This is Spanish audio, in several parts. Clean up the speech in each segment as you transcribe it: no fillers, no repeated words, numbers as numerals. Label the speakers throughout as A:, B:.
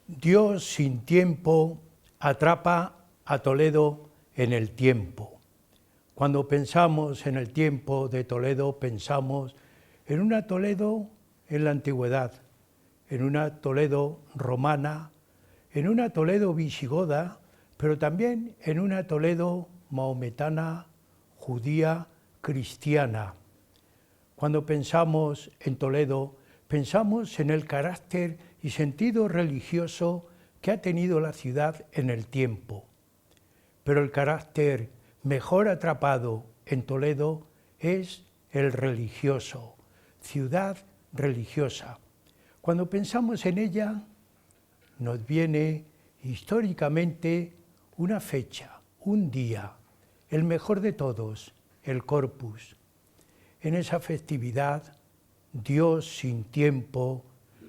A: Dios sin tiempo atrapa a Toledo en el tiempo. Cuando pensamos en el tiempo de Toledo, pensamos en una Toledo en la antigüedad, en una Toledo romana, en una Toledo visigoda, pero también en una Toledo mahometana, judía, cristiana. Cuando pensamos en Toledo, pensamos en el carácter y sentido religioso que ha tenido la ciudad en el tiempo. Pero el carácter mejor atrapado en Toledo es el religioso, ciudad religiosa. Cuando pensamos en ella, nos viene históricamente una fecha, un día, el mejor de todos, el Corpus. En esa festividad, Dios sin tiempo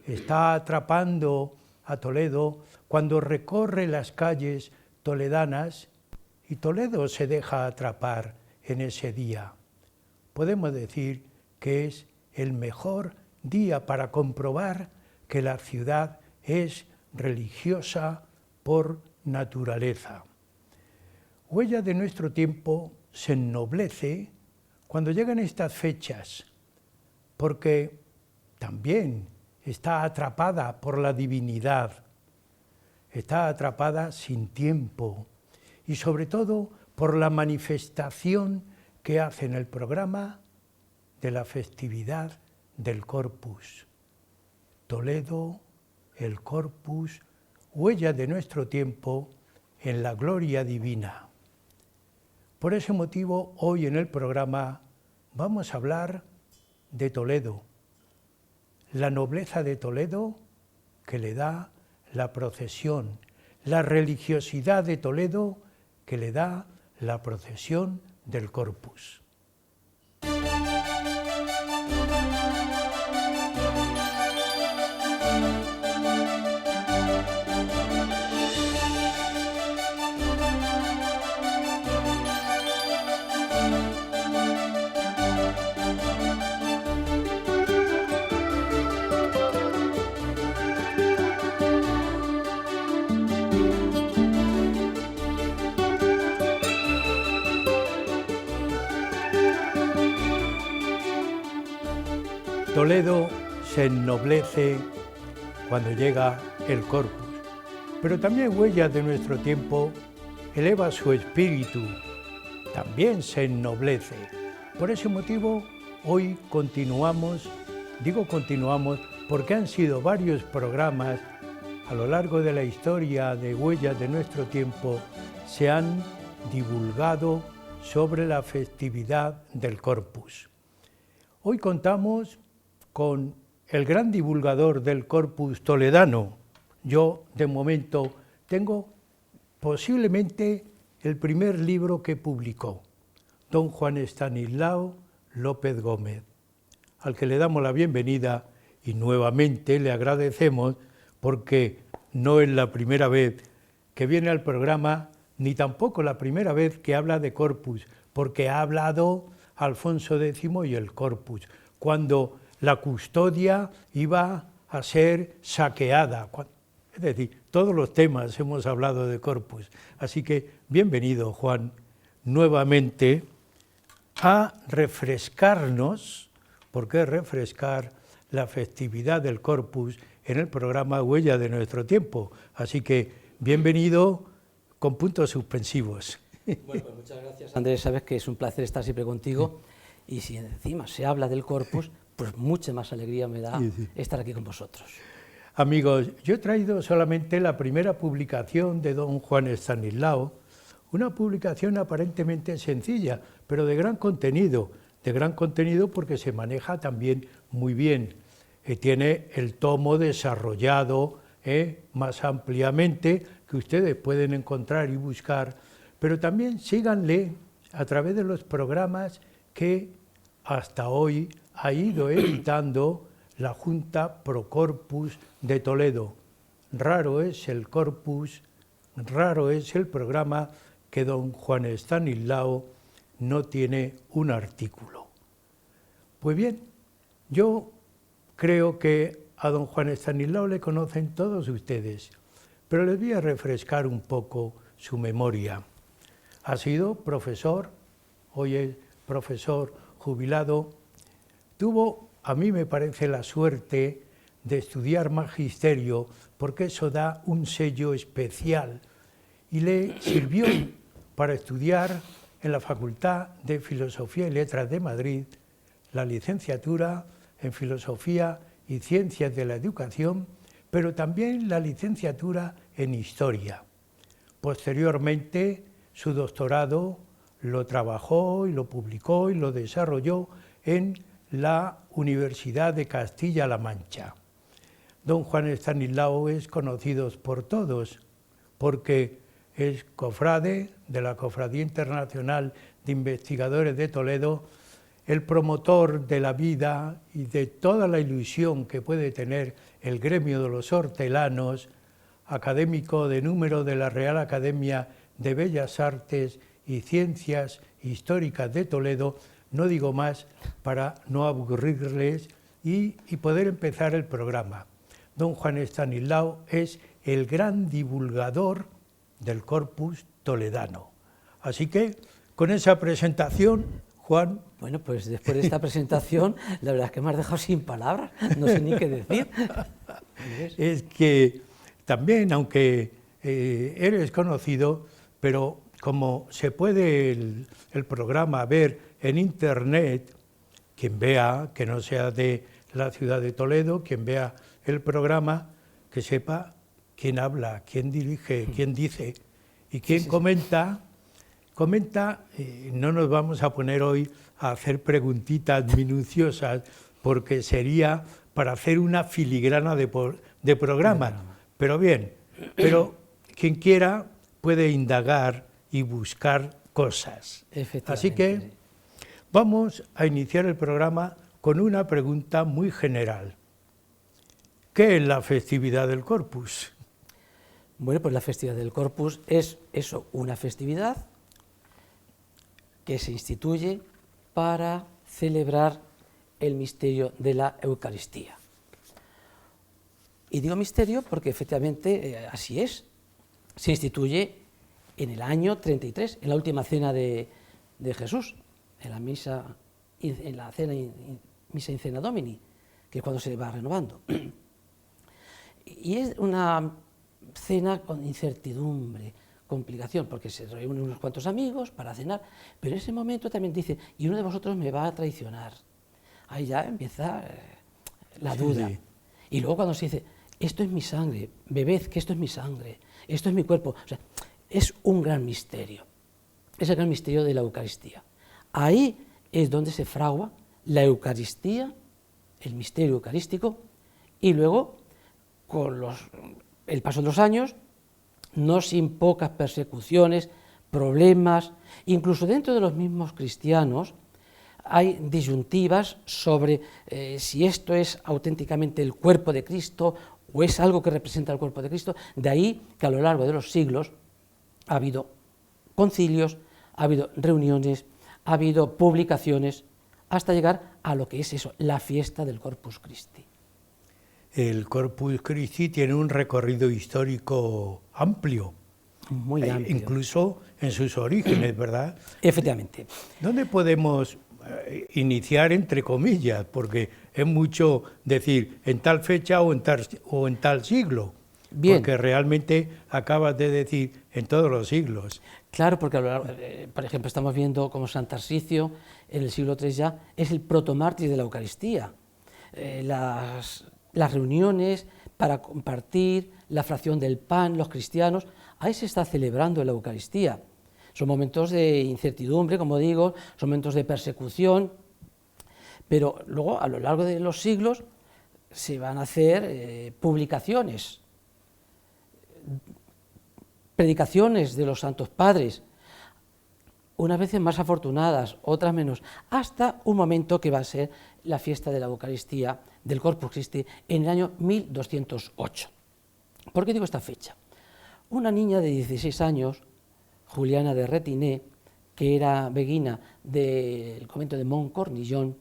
A: está atrapando a Toledo cuando recorre las calles toledanas y Toledo se deja atrapar en ese día. Podemos decir que es el mejor día para comprobar que la ciudad es religiosa por naturaleza. Huella de nuestro tiempo se ennoblece cuando llegan estas fechas, porque también está atrapada por la divinidad, está atrapada sin tiempo y sobre todo por la manifestación que hace en el programa de la festividad del Corpus. Toledo, el Corpus, huella de nuestro tiempo en la gloria divina. Por ese motivo, hoy en el programa vamos a hablar de Toledo, la nobleza de Toledo que le da la procesión, la religiosidad de Toledo que le da la procesión del Corpus. Toledo se ennoblece cuando llega el Corpus, pero también huella de nuestro tiempo eleva su espíritu, también se ennoblece. Por ese motivo, hoy continuamos, digo continuamos porque han sido varios programas a lo largo de la historia de huellas de nuestro tiempo, se han divulgado sobre la festividad del Corpus. Hoy contamos con el gran divulgador del Corpus toledano. Yo, de momento, tengo posiblemente el primer libro que publicó, don Juan Estanislao López Gómez, al que le damos la bienvenida y nuevamente le agradecemos porque no es la primera vez que viene al programa, ni tampoco la primera vez que habla de Corpus, porque ha hablado Alfonso X y el Corpus, cuando la custodia iba a ser saqueada. Es decir, todos los temas hemos hablado de Corpus. Así que bienvenido, Juan, nuevamente a refrescarnos, porque refrescar la festividad del Corpus en el programa Huella de nuestro tiempo. Así que bienvenido con puntos suspensivos.
B: Bueno, pues muchas gracias, Andrés. Sabes que es un placer estar siempre contigo y si encima se habla del Corpus, pues mucha más alegría me da estar aquí con vosotros.
A: Amigos, yo he traído solamente la primera publicación de don Juan Estanislao, una publicación aparentemente sencilla, pero de gran contenido porque se maneja también muy bien. Tiene el tomo desarrollado más ampliamente, que ustedes pueden encontrar y buscar, pero también síganle a través de los programas que hasta hoy ha ido editando la Junta Pro Corpus de Toledo. Raro es el Corpus, raro es el programa que don Juan Estanislao no tiene un artículo. Pues bien, yo creo que a don Juan Estanislao le conocen todos ustedes. pero les voy a refrescar un poco su memoria. Ha sido profesor, hoy es profesor jubilado, tuvo, a mí me parece, la suerte de estudiar magisterio, porque eso da un sello especial, y le sirvió para estudiar en la Facultad de Filosofía y Letras de Madrid la licenciatura en Filosofía y Ciencias de la Educación, pero también la licenciatura en Historia. Posteriormente, su doctorado lo trabajó y lo publicó y lo desarrolló en la Universidad de Castilla-La Mancha. Don Juan Estanislao es conocido por todos porque es cofrade de la Cofradía Internacional de Investigadores de Toledo, el promotor de la vida y de toda la ilusión que puede tener el gremio de los hortelanos, académico de número de la Real Academia de Bellas Artes y Ciencias Históricas de Toledo. No digo más para no aburrirles y poder empezar el programa. Don Juan Estanislao es el gran divulgador del Corpus toledano. Así que, con esa presentación, Juan...
B: Bueno, pues después de esta presentación, la verdad es que me has dejado sin palabras, no sé ni qué decir.
A: Es que también, aunque eres conocido, pero como se puede el programa ver en Internet, quien vea, que no sea de la ciudad de Toledo, quien vea el programa, que sepa quién habla, quién dirige, quién dice y quién comenta. No nos vamos a poner hoy a hacer preguntitas minuciosas porque sería para hacer una filigrana de programa. Pero bien, quien quiera puede indagar y buscar cosas. Así que vamos a iniciar el programa con una pregunta muy general. ¿Qué es la festividad del Corpus?
B: Bueno, pues la festividad del Corpus es eso, una festividad que se instituye para celebrar el misterio de la Eucaristía. Y digo misterio porque efectivamente así es. Se instituye en el año 33, en la última cena de Jesús, en la misa in cena Domini, que es cuando se va renovando. Y es una cena con incertidumbre, complicación, porque se reúnen unos cuantos amigos para cenar, pero en ese momento también dice, y uno de vosotros me va a traicionar. Ahí ya empieza la duda. Sí. Y luego cuando se dice, esto es mi sangre, bebed, que esto es mi sangre, esto es mi cuerpo. O sea, es un gran misterio, es el gran misterio de la Eucaristía. Ahí es donde se fragua la Eucaristía, el misterio eucarístico, y luego, con el paso de los años, no sin pocas persecuciones, problemas, incluso dentro de los mismos cristianos, hay disyuntivas sobre si esto es auténticamente el cuerpo de Cristo o es algo que representa el cuerpo de Cristo. De ahí que a lo largo de los siglos ha habido concilios, ha habido reuniones, ha habido publicaciones, hasta llegar a lo que es eso, la fiesta del Corpus Christi.
A: El Corpus Christi tiene un recorrido histórico amplio.
B: Muy amplio.
A: Incluso en sus orígenes, ¿verdad?
B: Efectivamente.
A: ¿Dónde podemos iniciar, entre comillas? Porque es mucho decir en tal fecha o en tal siglo. Bien. Porque realmente acabas de decir en todos los siglos.
B: Claro, porque por ejemplo estamos viendo como San Tarsicio en el siglo III ya es el protomártir de la Eucaristía. Las reuniones para compartir la fracción del pan, los cristianos, ahí se está celebrando la Eucaristía. Son momentos de incertidumbre, como digo, son momentos de persecución, pero luego a lo largo de los siglos se van a hacer publicaciones, predicaciones de los santos padres, unas veces más afortunadas, otras menos, hasta un momento que va a ser la fiesta de la Eucaristía del Corpus Christi en el año 1208. ¿Por qué digo esta fecha? Una niña de 16 años, Juliana de Retiné, que era beguina del convento de Montcornillon,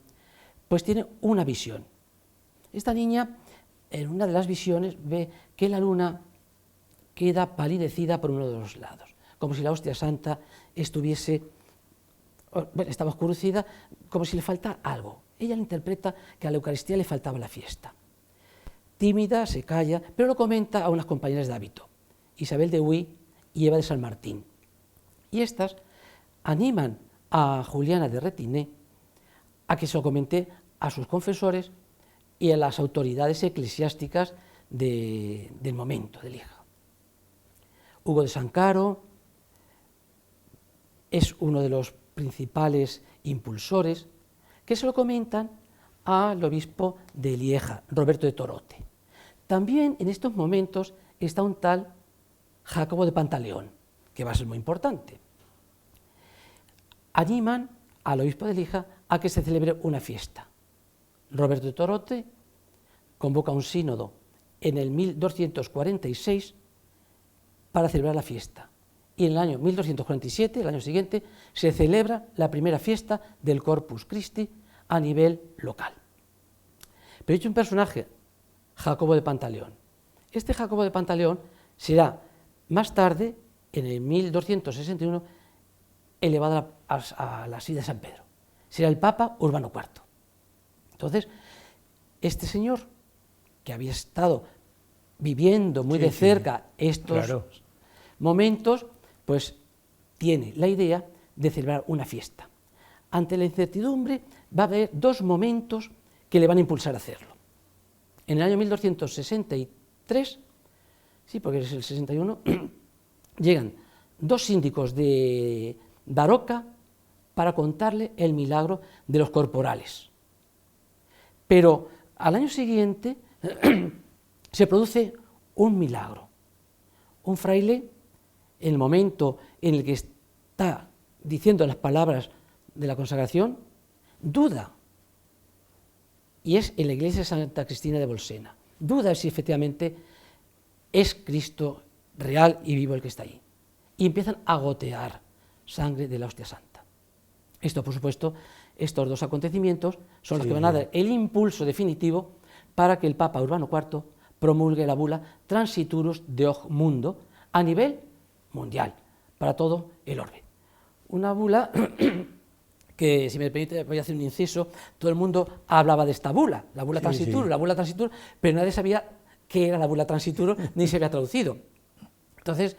B: pues tiene una visión. Esta niña, en una de las visiones, ve que la luna queda palidecida por uno de los lados, como si la hostia santa estaba oscurecida, como si le faltara algo. Ella le interpreta que a la Eucaristía le faltaba la fiesta. Tímida, se calla, pero lo comenta a unas compañeras de hábito, Isabel de Huy y Eva de San Martín. Y estas animan a Juliana de Retiné a que se lo comente a sus confesores y a las autoridades eclesiásticas del momento de Lieja. Hugo de San Caro es uno de los principales impulsores que se lo comentan al obispo de Lieja, Roberto de Torote. También en estos momentos está un tal Jacobo de Pantaleón, que va a ser muy importante. Animan al obispo de Lieja a que se celebre una fiesta. Roberto de Torote convoca un sínodo en el 1246 para celebrar la fiesta. Y en el año 1247, el año siguiente, se celebra la primera fiesta del Corpus Christi a nivel local. Pero he dicho un personaje, Jacobo de Pantaleón. Este Jacobo de Pantaleón será más tarde, en el 1261, elevado a la silla de San Pedro. Será el Papa Urbano IV. Entonces, este señor, que había estado viviendo muy de cerca estos momentos, pues tiene la idea de celebrar una fiesta. Ante la incertidumbre va a haber dos momentos que le van a impulsar a hacerlo. En el año 1263, sí, porque es el 61, llegan dos síndicos de Daroca para contarle el milagro de los corporales. Pero al año siguiente se produce un milagro. Un fraile, en el momento en el que está diciendo las palabras de la consagración, duda. Y es en la iglesia de Santa Cristina de Bolsena. Duda si efectivamente es Cristo real y vivo el que está allí. Y empiezan a gotear sangre de la hostia santa. Esto, por supuesto, estos dos acontecimientos son los que van a dar el impulso definitivo para que el Papa Urbano IV promulgue la bula Transiturus Deoch Mundo a nivel mundial, para todo el orbe. Una bula que, si me permite, voy a hacer un inciso, todo el mundo hablaba de esta bula, la bula Transiturus, la bula Transiturus, pero nadie sabía qué era la bula Transiturus, ni se había traducido. Entonces,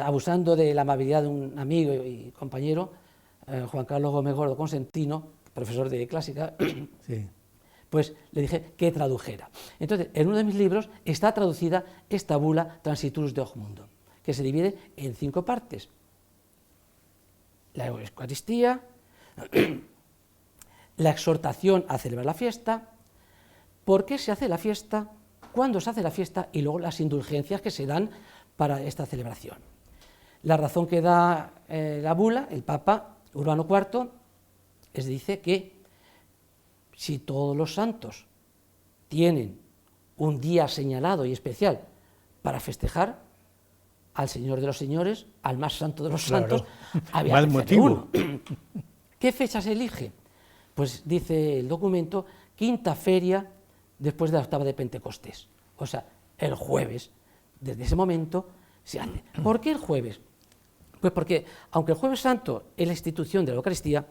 B: abusando de la amabilidad de un amigo y compañero, Juan Carlos Gómez Gordo Consentino, profesor de clásica, pues le dije que tradujera. Entonces, en uno de mis libros está traducida esta bula Transiturus Deoch Mundo, que se divide en 5 partes. La Eucaristía, la exhortación a celebrar la fiesta, por qué se hace la fiesta, cuándo se hace la fiesta y luego las indulgencias que se dan para esta celebración. La razón que da la bula, el Papa Urbano IV, dice que si todos los santos tienen un día señalado y especial para festejar al Señor de los Señores, al más santo de los santos, había
A: más
B: que
A: motivo.
B: uno. ¿Qué fecha se elige? Pues dice el documento, 5ª feria después de la octava de Pentecostés, o sea, el jueves. Desde ese momento se hace. ¿Por qué el jueves? Pues porque, aunque el Jueves Santo es la institución de la Eucaristía,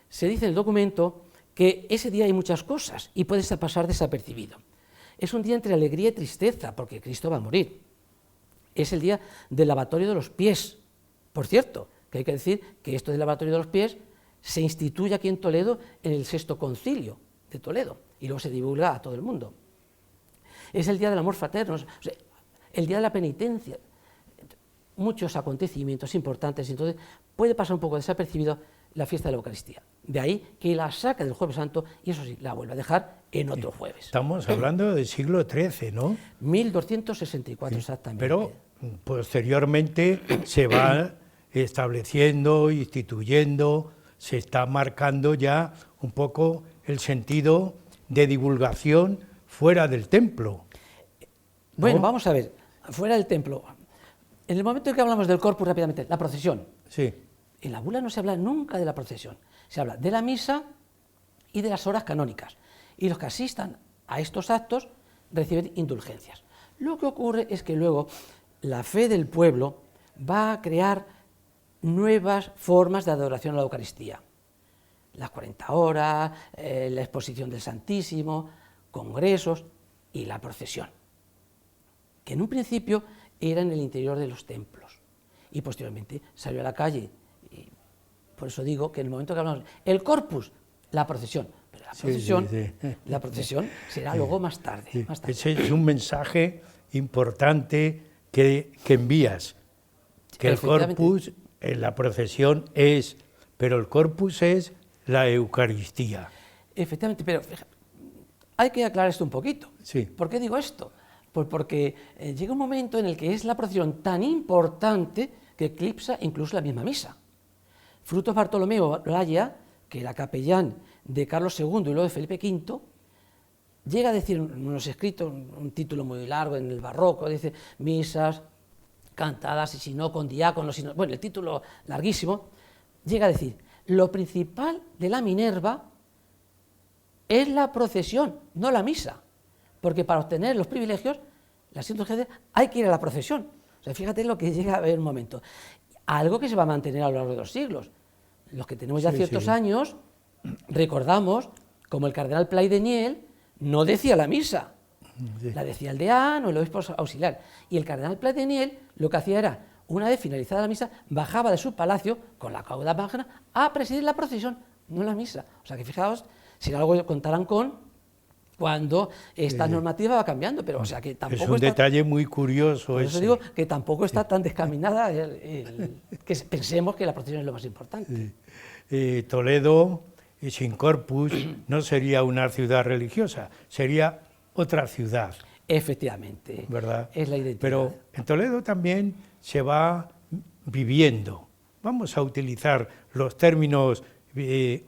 B: se dice en el documento que ese día hay muchas cosas y puede pasar desapercibido. Es un día entre alegría y tristeza, porque Cristo va a morir. Es el día del lavatorio de los pies. Por cierto, que hay que decir que esto del lavatorio de los pies se instituye aquí en Toledo en el 6º concilio de Toledo y luego se divulga a todo el mundo. Es el día del amor fraterno, o sea, el día de la penitencia. Muchos acontecimientos importantes, entonces puede pasar un poco desapercibido la fiesta de la Eucaristía. De ahí que la saca del Jueves Santo y eso sí, la vuelve a dejar en otro jueves.
A: Estamos hablando del siglo XIII, ¿no?
B: 1264 exactamente.
A: Pero posteriormente se va estableciendo, instituyendo, se está marcando ya un poco el sentido de divulgación fuera del templo, ¿no?
B: Bueno, vamos a ver, fuera del templo. En el momento en que hablamos del corpus rápidamente, la procesión.
A: Sí.
B: En la bula no se habla nunca de la procesión, se habla de la misa y de las horas canónicas. Y los que asistan a estos actos reciben indulgencias. Lo que ocurre es que luego la fe del pueblo va a crear nuevas formas de adoración a la Eucaristía. Las 40 horas, la exposición del Santísimo, congresos y la procesión, que en un principio era en el interior de los templos y posteriormente salió a la calle. Y por eso digo que en el momento que hablamos el corpus, la procesión, pero la procesión será luego más tarde.
A: Ese es un mensaje importante que envías, que el corpus, la procesión es, pero el corpus es la Eucaristía.
B: Efectivamente, pero hay que aclarar esto un poquito.
A: Sí.
B: ¿Por qué digo esto? Pues porque llega un momento en el que es la procesión tan importante que eclipsa incluso la misma misa. Frutos Bartolomeo Olaya, que era capellán de Carlos II y luego de Felipe V, llega a decir en unos escritos, un título muy largo en el barroco, dice misas cantadas y si no con diáconos, bueno, el título larguísimo, llega a decir, lo principal de la Minerva es la procesión, no la misa, porque para obtener los privilegios, la Santa Urgencia, hay que ir a la procesión. O sea, fíjate lo que llega a haber un momento. Algo que se va a mantener a lo largo de los siglos. Los que tenemos ya ciertos años, recordamos como el cardenal Plaidenniel no decía la misa, la decía el deán o el obispo auxiliar. Y el cardenal Plaidenniel lo que hacía era, una vez finalizada la misa, bajaba de su palacio con la cauda magna a presidir la procesión, no la misa. O sea que fijaos, si algo contarán con cuando esta normativa va cambiando, pero o sea que tampoco
A: es un detalle muy curioso.
B: Por eso digo que tampoco está tan descaminada que pensemos que la procesión es lo más importante.
A: Toledo, sin corpus, no sería una ciudad religiosa, sería otra ciudad.
B: Efectivamente,
A: ¿verdad?
B: Es la identidad.
A: Pero en Toledo también se va viviendo, vamos a utilizar los términos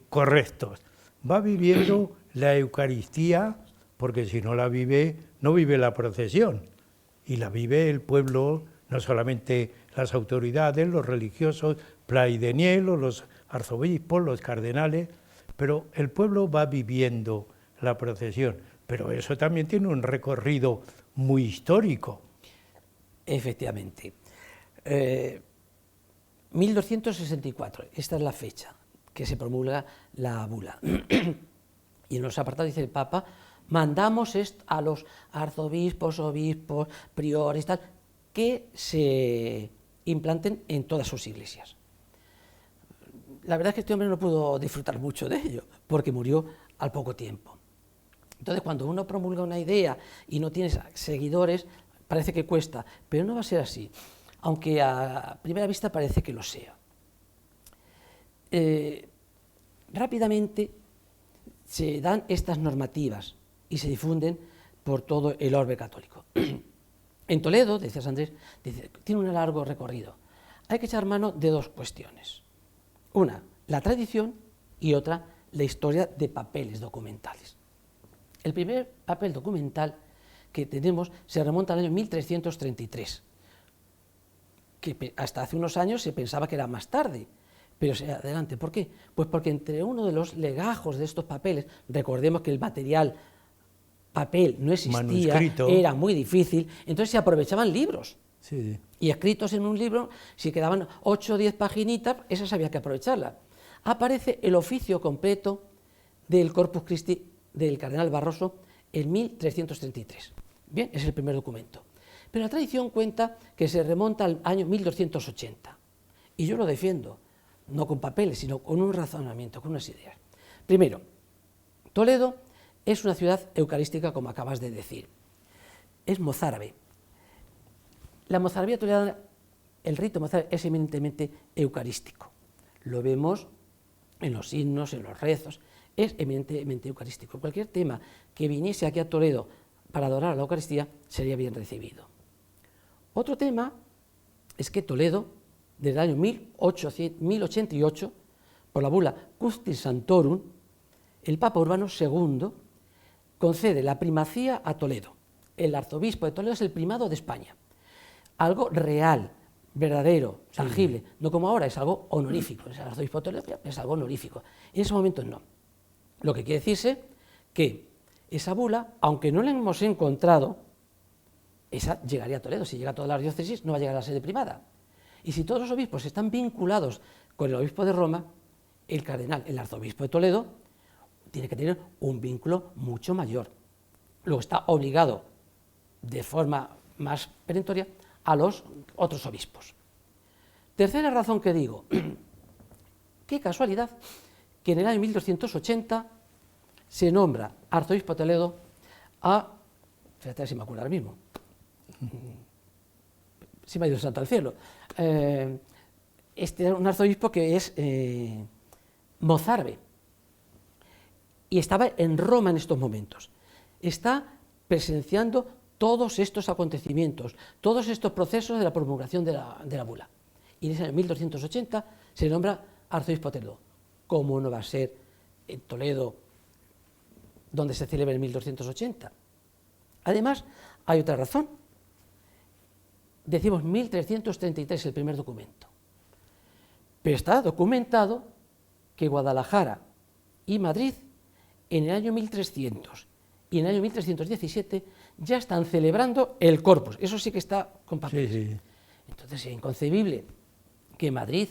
A: correctos, va viviendo la Eucaristía, porque si no la vive, no vive la procesión, y la vive el pueblo, no solamente las autoridades, los religiosos, Plaidenniel, los arzobispos, los cardenales, pero el pueblo va viviendo la procesión, pero eso también tiene un recorrido muy histórico.
B: Efectivamente. 1264, esta es la fecha que se promulga la bula. Y en los apartados dice el Papa, mandamos a los arzobispos, obispos, priores, tal, que se implanten en todas sus iglesias. La verdad es que este hombre no pudo disfrutar mucho de ello, porque murió al poco tiempo. Entonces, cuando uno promulga una idea y no tiene seguidores, parece que cuesta, pero no va a ser así, aunque a primera vista parece que lo sea. Rápidamente se dan estas normativas y se difunden por todo el orbe católico. En Toledo, decías Andrés, tiene un largo recorrido. Hay que echar mano de dos cuestiones. Una, la tradición, y otra, la historia de papeles documentales. El primer papel documental que tenemos se remonta al año 1333, que hasta hace unos años se pensaba que era más tarde, pero adelante. ¿Por qué? Pues porque entre uno de los legajos de estos papeles, recordemos que el material papel no existía, manuscrito, era muy difícil, entonces se aprovechaban libros.
A: Sí.
B: Y escritos en un libro, si quedaban 8 o 10 paginitas, esas había que aprovecharlas. Aparece el oficio completo del Corpus Christi del cardenal Barroso en 1333. Bien, es el primer documento. Pero la tradición cuenta que se remonta al año 1280. Y yo lo defiendo, no con papeles, sino con un razonamiento, con unas ideas. Primero, Toledo es una ciudad eucarística, como acabas de decir. Es mozárabe. La mozarabía toledana, el rito mozárabe es eminentemente eucarístico. Lo vemos en los himnos, en los rezos, es eminentemente eucarístico. Cualquier tema que viniese aquí a Toledo para adorar a la Eucaristía sería bien recibido. Otro tema es que Toledo, desde el año 1088, por la bula Custis Santorum, el Papa Urbano II concede la primacía a Toledo. El arzobispo de Toledo es el primado de España. Algo real, verdadero, tangible, no como ahora, es algo honorífico. El arzobispo de Toledo es algo honorífico. En ese momento no. Lo que quiere decirse que esa bula, aunque no la hemos encontrado esa llegaría a Toledo. Si llega a todas las diócesis, no va a llegar a la sede primada. Y si todos los obispos están vinculados con el obispo de Roma, el cardenal, el arzobispo de Toledo, tiene que tener un vínculo mucho mayor. Luego está obligado de forma más perentoria a los otros obispos. Tercera razón que digo, qué casualidad que en el año 1280 se nombra arzobispo de Toledo a, fíjate si me acuerdo ahora mismo, si me ha ido el santo al cielo, un arzobispo que es Mozarbe, y estaba en Roma en estos momentos. Está presenciando todos estos acontecimientos, todos estos procesos de la promulgación de la bula. Y en ese año 1280 se nombra arzobispo de Toledo. ¿Cómo no va a ser en Toledo donde se celebra en 1280? Además, hay otra razón. Decimos 1333 el primer documento. Pero está documentado que Guadalajara y Madrid en el año 1300 y en el año 1317 ya están celebrando el Corpus. Eso sí que está con papeles.
A: Sí, sí.
B: Entonces es inconcebible que Madrid,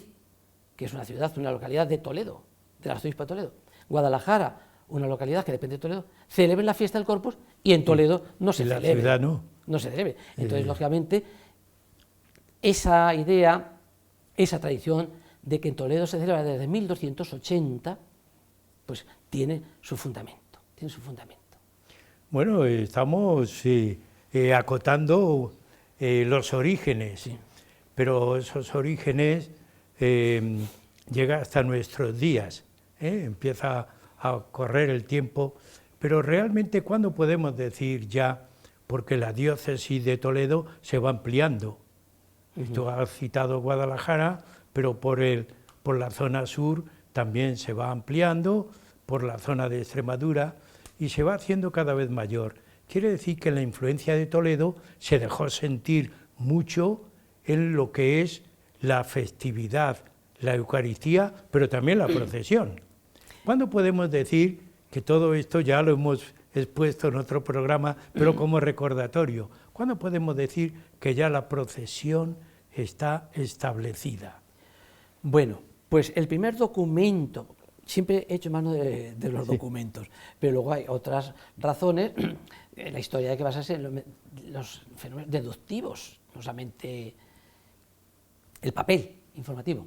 B: que es una ciudad, una localidad de Toledo, del arzobispo de Toledo, Guadalajara, una localidad que depende de Toledo, celebren la fiesta del Corpus y en Toledo no se celebre.
A: En la ciudad no.
B: No se celebre. Entonces, lógicamente, esa idea, esa tradición de que en Toledo se celebra desde 1280, pues tiene su fundamento, tiene su fundamento.
A: Bueno, estamos acotando los orígenes,
B: Sí.
A: pero esos orígenes llegan hasta nuestros días, empieza a correr el tiempo, pero realmente ¿cuándo podemos decir ya? Porque la diócesis de Toledo se va ampliando. Tú has citado Guadalajara, pero por la zona sur también se va ampliando, por la zona de Extremadura, y se va haciendo cada vez mayor. Quiere decir que la influencia de Toledo se dejó sentir mucho en lo que es la festividad, la Eucaristía, pero también la procesión. ¿Cuándo podemos decir que todo esto ya lo hemos expuesto en otro programa, pero como recordatorio? ¿Cuándo podemos decir que ya la procesión está establecida?
B: Bueno, pues el primer documento, siempre he hecho mano de los documentos, pero luego hay otras razones, la historia hay que basarse en los fenómenos deductivos, no solamente el papel informativo.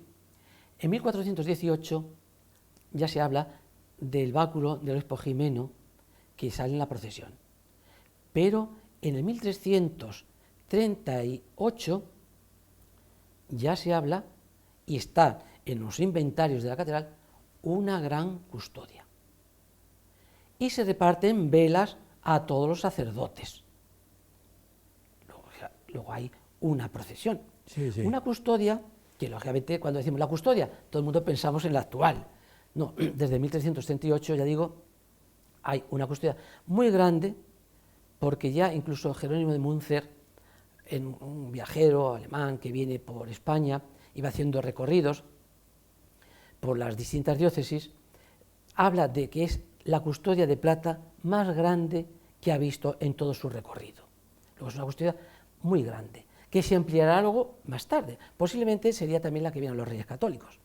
B: En 1418 ya se habla del báculo del obispo Jimeno que sale en la procesión, pero en el 1338 ya se habla y está en los inventarios de la catedral una gran custodia. Y se reparten velas a todos los sacerdotes. Luego hay una procesión.
A: Sí, sí.
B: Una custodia, que lógicamente cuando decimos la custodia, todo el mundo pensamos en la actual. No, desde 1338, ya digo, hay una custodia muy grande, porque ya incluso Jerónimo de Múnzer, un viajero alemán que viene por España, iba haciendo recorridos por las distintas diócesis, habla de que es la custodia de plata más grande que ha visto en todo su recorrido. Luego es una custodia muy grande, que se ampliará luego más tarde. Posiblemente sería también la que vieron los Reyes Católicos.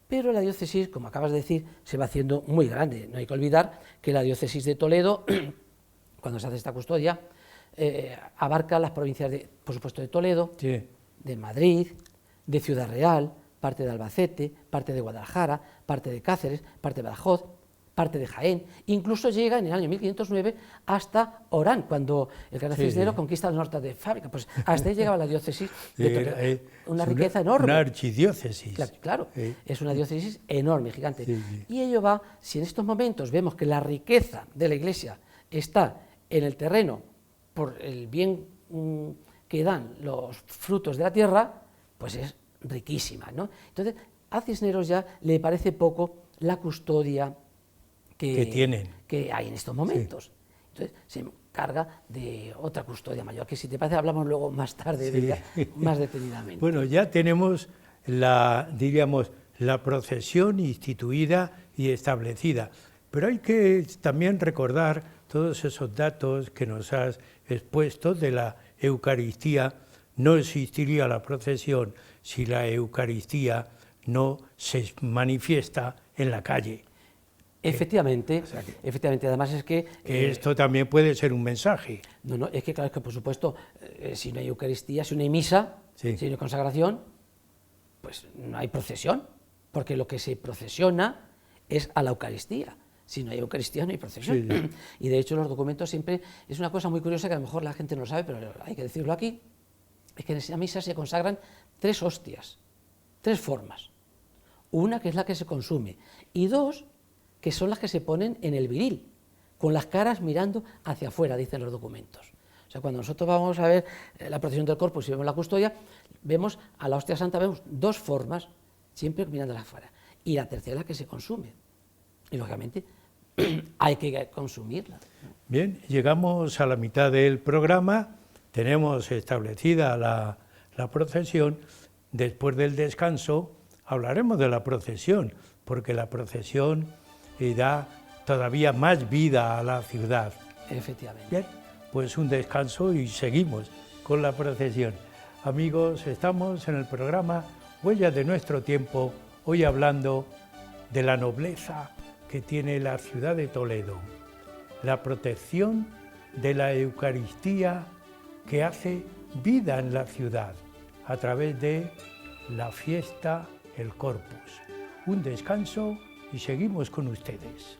B: Pero la diócesis, como acabas de decir, se va haciendo muy grande. No hay que olvidar que la diócesis de Toledo, cuando se hace esta custodia, abarca las provincias, por supuesto, de Toledo,
A: Sí.
B: de Madrid, de Ciudad Real, parte de Albacete, parte de Guadalajara, parte de Cáceres, parte de Badajoz, parte de Jaén, incluso llega en el año 1509 hasta Orán, cuando el Gran Cisnero conquista el norte de Fábrica, pues hasta ahí llegaba la diócesis de Toledo, una riqueza enorme.
A: Una archidiócesis.
B: Claro, es una diócesis enorme, gigante.
A: Sí, sí.
B: Y ello va, si en estos momentos vemos que la riqueza de la Iglesia está en el terreno por el bien que dan los frutos de la tierra, pues es riquísima, ¿no? Entonces, a Cisneros ya le parece poco la custodia que hay en estos momentos. Sí. Entonces, se encarga de otra custodia mayor, que si te parece hablamos luego más tarde de ella, más detenidamente.
A: Bueno, ya tenemos la procesión instituida y establecida, pero hay que también recordar todos esos datos que nos has expuesto de la Eucaristía, no existiría la procesión si la Eucaristía no se manifiesta en la calle.
B: Efectivamente, efectivamente, además es que...
A: esto también puede ser un mensaje.
B: No, es que claro, es que por supuesto, si no hay Eucaristía, si no hay misa, si no hay consagración, pues no hay procesión, porque lo que se procesiona es a la Eucaristía. Si no hay Eucaristía, no hay procesión. Sí. Y de hecho los documentos siempre, es una cosa muy curiosa que a lo mejor la gente no sabe, pero hay que decirlo aquí, es que en esa misa se consagran 3 hostias, 3 formas. Una que es la que se consume, y 2 que son las que se ponen en el viril, con las caras mirando hacia afuera, dicen los documentos. O sea, cuando nosotros vamos a ver la procesión del Corpus y vemos la custodia, vemos a la hostia santa, vemos 2 formas, siempre mirando hacia afuera, y la tercera es la que se consume. Y lógicamente hay que consumirla.
A: Bien, llegamos a la mitad del programa, tenemos establecida la procesión. Después del descanso hablaremos de la procesión, porque la procesión da todavía más vida a la ciudad.
B: Efectivamente.
A: Bien, pues un descanso y seguimos con la procesión. Amigos, estamos en el programa Huellas de nuestro tiempo, hoy hablando de la nobleza que tiene la ciudad de Toledo, la protección de la Eucaristía que hace vida en la ciudad a través de la fiesta, el Corpus. Un descanso y seguimos con ustedes.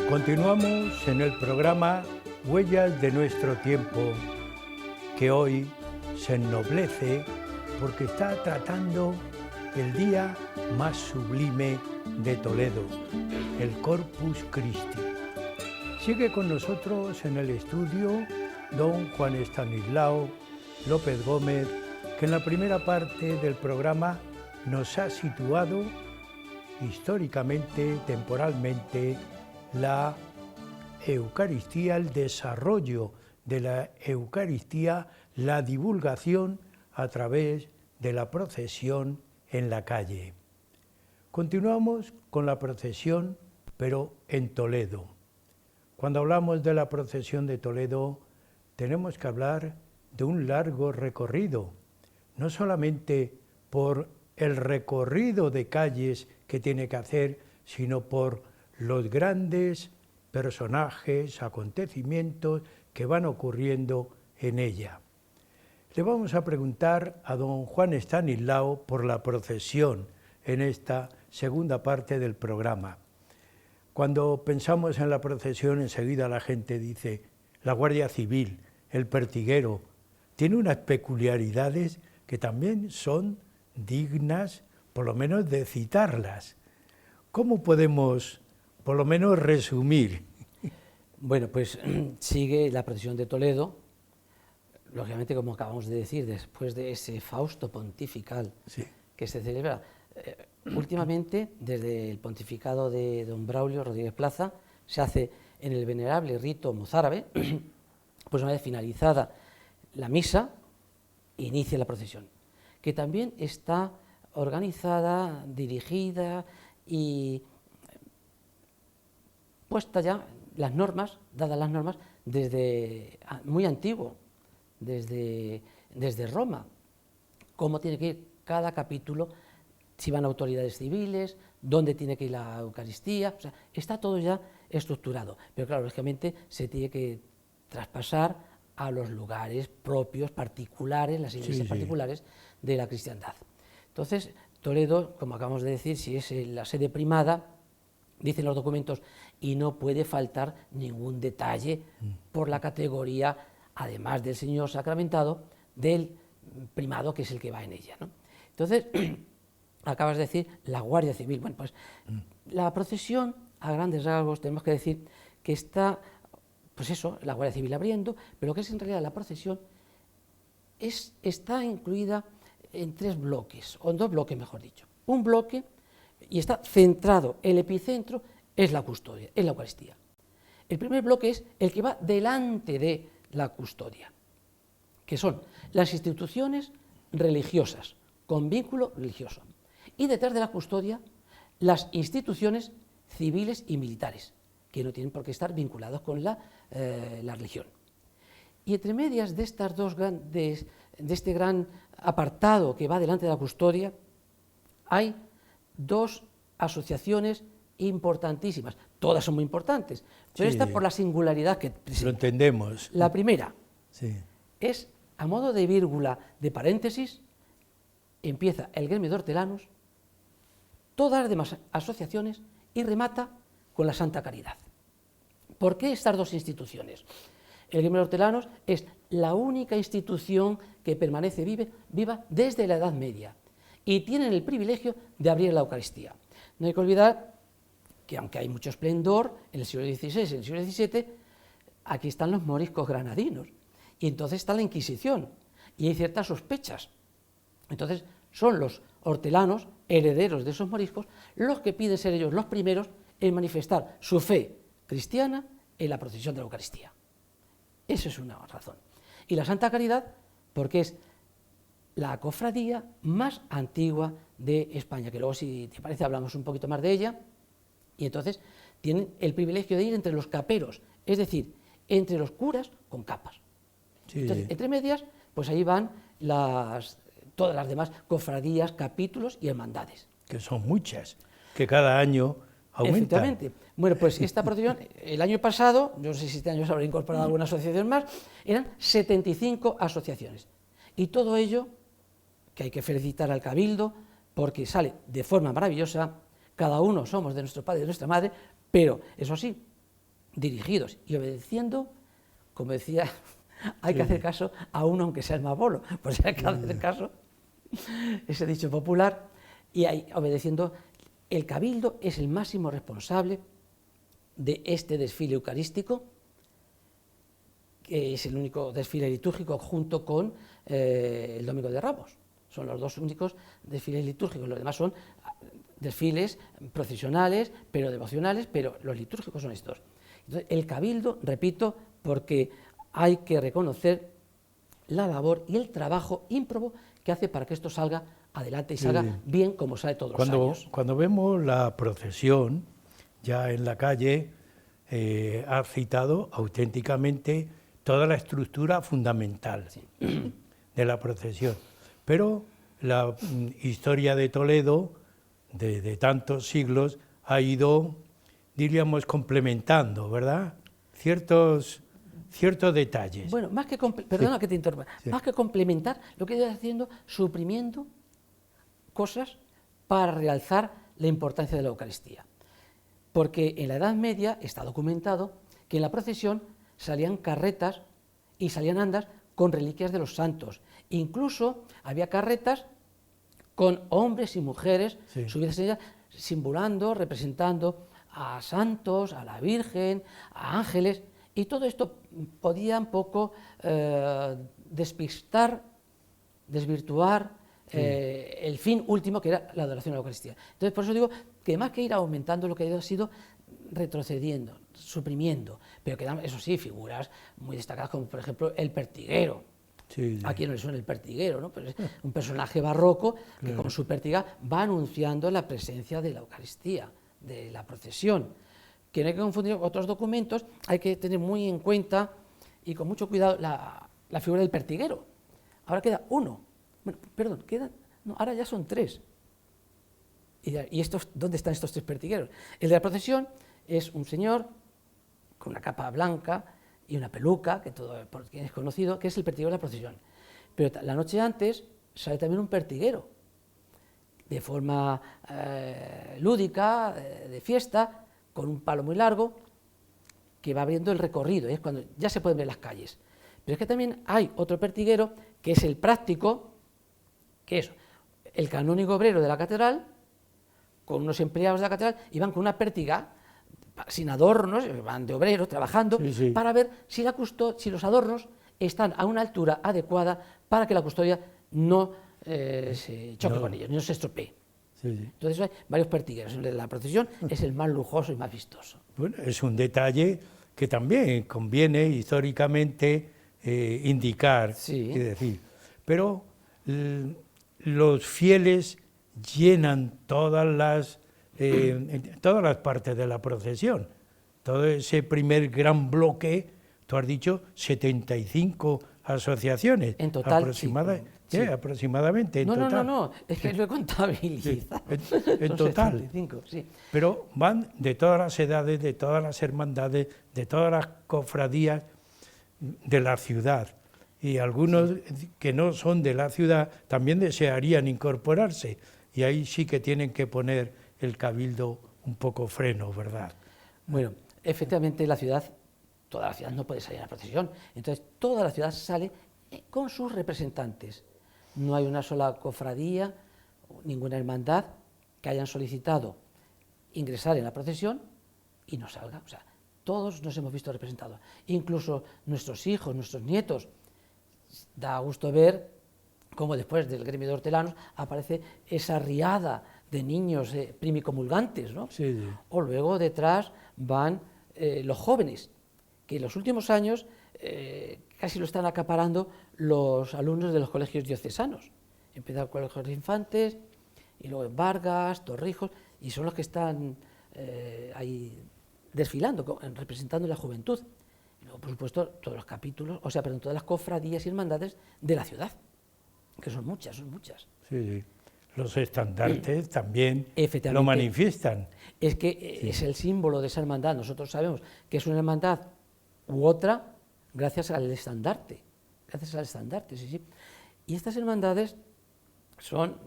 A: Continuamos en el programa Huellas de nuestro tiempo, que hoy se ennoblece porque está tratando el día más sublime de Toledo, el Corpus Christi. Sigue con nosotros en el estudio don Juan Estanislao López Gómez, que en la primera parte del programa nos ha situado históricamente, temporalmente, la Eucaristía, el desarrollo de la Eucaristía, la divulgación a través de la procesión en la calle. Continuamos con la procesión, pero en Toledo. Cuando hablamos de la procesión de Toledo, tenemos que hablar de un largo recorrido, no solamente por el recorrido de calles que tiene que hacer, sino por los grandes personajes, acontecimientos que van ocurriendo en ella. Le vamos a preguntar a don Juan Estanislao por la procesión en esta segunda parte del programa. Cuando pensamos en la procesión, enseguida la gente dice, la Guardia Civil, el pertiguero, tiene unas peculiaridades que también son dignas, por lo menos, de citarlas. ¿Cómo podemos, por lo menos, resumir?
B: Bueno, pues sigue la procesión de Toledo, lógicamente, como acabamos de decir, después de ese Fausto pontifical que se celebra últimamente, desde el pontificado de don Braulio Rodríguez Plaza, se hace en el venerable rito mozárabe, pues una vez finalizada la misa, inicia la procesión, que también está organizada, dirigida y puesta ya las normas, dadas las normas, desde muy antiguo, desde Roma, cómo tiene que ir cada capítulo, si van autoridades civiles, dónde tiene que ir la Eucaristía, o sea, está todo ya estructurado, pero claro, lógicamente se tiene que traspasar a los lugares propios, particulares, las iglesias particulares de la cristiandad. Entonces, Toledo, como acabamos de decir, si es la sede primada, dicen los documentos, y no puede faltar ningún detalle por la categoría, además del Señor sacramentado, del primado, que es el que va en ella, ¿no? Entonces, acabas de decir la Guardia Civil. Bueno, pues la procesión, a grandes rasgos, tenemos que decir que está, pues eso, la Guardia Civil abriendo, pero lo que es en realidad la procesión está incluida en 3 bloques, o en 2 bloques, mejor dicho. Un bloque, y está centrado, el epicentro es la custodia, es la Eucaristía. El primer bloque es el que va delante de la custodia, que son las instituciones religiosas, con vínculo religioso. Y detrás de la custodia, las instituciones civiles y militares, que no tienen por qué estar vinculados con la religión. Y entre medias de estas de este gran apartado que va delante de la custodia, hay 2 asociaciones importantísimas. Todas son muy importantes, pero
A: Sí,
B: esta por la singularidad que presenta.
A: lo entendemos.
B: La primera
A: Sí.
B: es, a modo de vírgula de paréntesis, empieza el gremio de hortelanos, todas las demás asociaciones, y remata con la Santa Caridad. ¿Por qué estas 2 instituciones? El gremio de hortelanos es la única institución que permanece viva desde la Edad Media y tienen el privilegio de abrir la Eucaristía. No hay que olvidar que, aunque hay mucho esplendor en el siglo XVI y en el siglo XVII, aquí están los moriscos granadinos, y entonces está la Inquisición, y hay ciertas sospechas. Entonces son los hortelanos, herederos de esos moriscos, los que piden ser ellos los primeros en manifestar su fe cristiana en la procesión de la Eucaristía. Esa es una razón. Y la Santa Caridad, porque es la cofradía más antigua de España, que luego, si te parece, hablamos un poquito más de ella, y entonces tienen el privilegio de ir entre los caperos, es decir, entre los curas con capas.
A: Sí.
B: Entonces, entre medias, pues ahí van todas las demás cofradías, capítulos y hermandades.
A: Que son muchas, que cada año aumentan.
B: Efectivamente. Bueno, pues esta procesión, el año pasado, yo no sé si este año se habrá incorporado alguna asociación más, eran 75 asociaciones. Y todo ello, que hay que felicitar al Cabildo, porque sale de forma maravillosa, cada uno somos de nuestro padre y de nuestra madre, pero, eso sí, dirigidos y obedeciendo, como decía, hay que hacer caso a uno aunque sea el más bolo, pues hay que hacer caso, ese dicho popular, y ahí, obedeciendo. El Cabildo es el máximo responsable de este desfile eucarístico, que es el único desfile litúrgico junto con el Domingo de Ramos. Son los 2 únicos desfiles litúrgicos, los demás son desfiles procesionales, pero devocionales, pero los litúrgicos son estos. Entonces, el Cabildo, repito, porque hay que reconocer la labor y el trabajo ímprobo que hace para que esto salga adelante y salga bien como sale todos los años.
A: Cuando vemos la procesión, ya en la calle, ha citado auténticamente toda la estructura fundamental de la procesión. Pero la historia de Toledo, de tantos siglos, ha ido, diríamos, complementando, ¿verdad? Ciertos detalles.
B: Bueno, más que perdona que te interrumpa, más que complementar, lo que he ido haciendo, suprimiendo cosas para realzar la importancia de la Eucaristía. Porque en la Edad Media está documentado que en la procesión salían carretas y salían andas con reliquias de los santos. Incluso había carretas con hombres y mujeres subidas en ellas, simulando, representando a santos, a la Virgen, a ángeles, y todo esto podía un poco despistar, desvirtuar el fin último, que era la adoración a la Eucaristía. Entonces, por eso digo que más que ir aumentando, lo que ha sido retrocediendo, suprimiendo, pero quedan, eso sí, figuras muy destacadas, como por ejemplo el pertiguero. ¿A quién no le suena el pertiguero? ¿No? Pues es un personaje barroco que con su pertiga va anunciando la presencia de la Eucaristía, de la procesión. Que no hay que confundir con otros documentos, hay que tener muy en cuenta y con mucho cuidado la figura del pertiguero. Ahora queda uno. Bueno, perdón, ahora ya son 3. ¿Y dónde están estos 3 pertigueros? El de la procesión es un señor con una capa blanca y una peluca, que todo por quien es conocido, que es el pertiguero de la procesión. Pero la noche antes sale también un pertiguero, de forma lúdica, de fiesta, con un palo muy largo, que va abriendo el recorrido, es cuando ya se pueden ver las calles. Pero es que también hay otro pertiguero, que es el práctico, que es el canónigo obrero de la catedral, con unos empleados de la catedral, y van con una pértiga, sin adornos, van de obreros trabajando, para ver si los adornos están a una altura adecuada para que la custodia no se choque con ellos, no se estropee. Entonces hay varios pertigueros. La procesión es el más lujoso y más vistoso.
A: Bueno, es un detalle que también conviene históricamente indicar y decir. Pero los fieles llenan todas las partes de la procesión. Todo ese primer gran bloque, tú has dicho 75 asociaciones.
B: En total,
A: aproximadamente. En total.
B: No, es que lo he contabilizado.
A: En total.
B: 75, sí.
A: Pero van de todas las edades, de todas las hermandades, de todas las cofradías de la ciudad. Y algunos que no son de la ciudad también desearían incorporarse. Y ahí sí que tienen que poner el cabildo un poco freno, ¿verdad?
B: Bueno, efectivamente toda la ciudad no puede salir a la procesión. Entonces toda la ciudad sale con sus representantes. No hay una sola cofradía, ninguna hermandad que hayan solicitado ingresar en la procesión y no salga. O sea, todos nos hemos visto representados, incluso nuestros hijos, nuestros nietos. Da gusto ver cómo después del gremio de hortelanos aparece esa riada de niños primicomulgantes, ¿no? O luego detrás van los jóvenes, que en los últimos años casi lo están acaparando los alumnos de los colegios diocesanos. Empieza con el colegio de infantes, y luego en Vargas, Torrijos, y son los que están ahí desfilando, representando la juventud. Y luego, por supuesto, todos los capítulos, todas las cofradías y hermandades de la ciudad, que son muchas,
A: Sí. Los estandartes también lo manifiestan.
B: Es que es el símbolo de esa hermandad. Nosotros sabemos que es una hermandad u otra gracias al estandarte. Sí. Y estas hermandades son,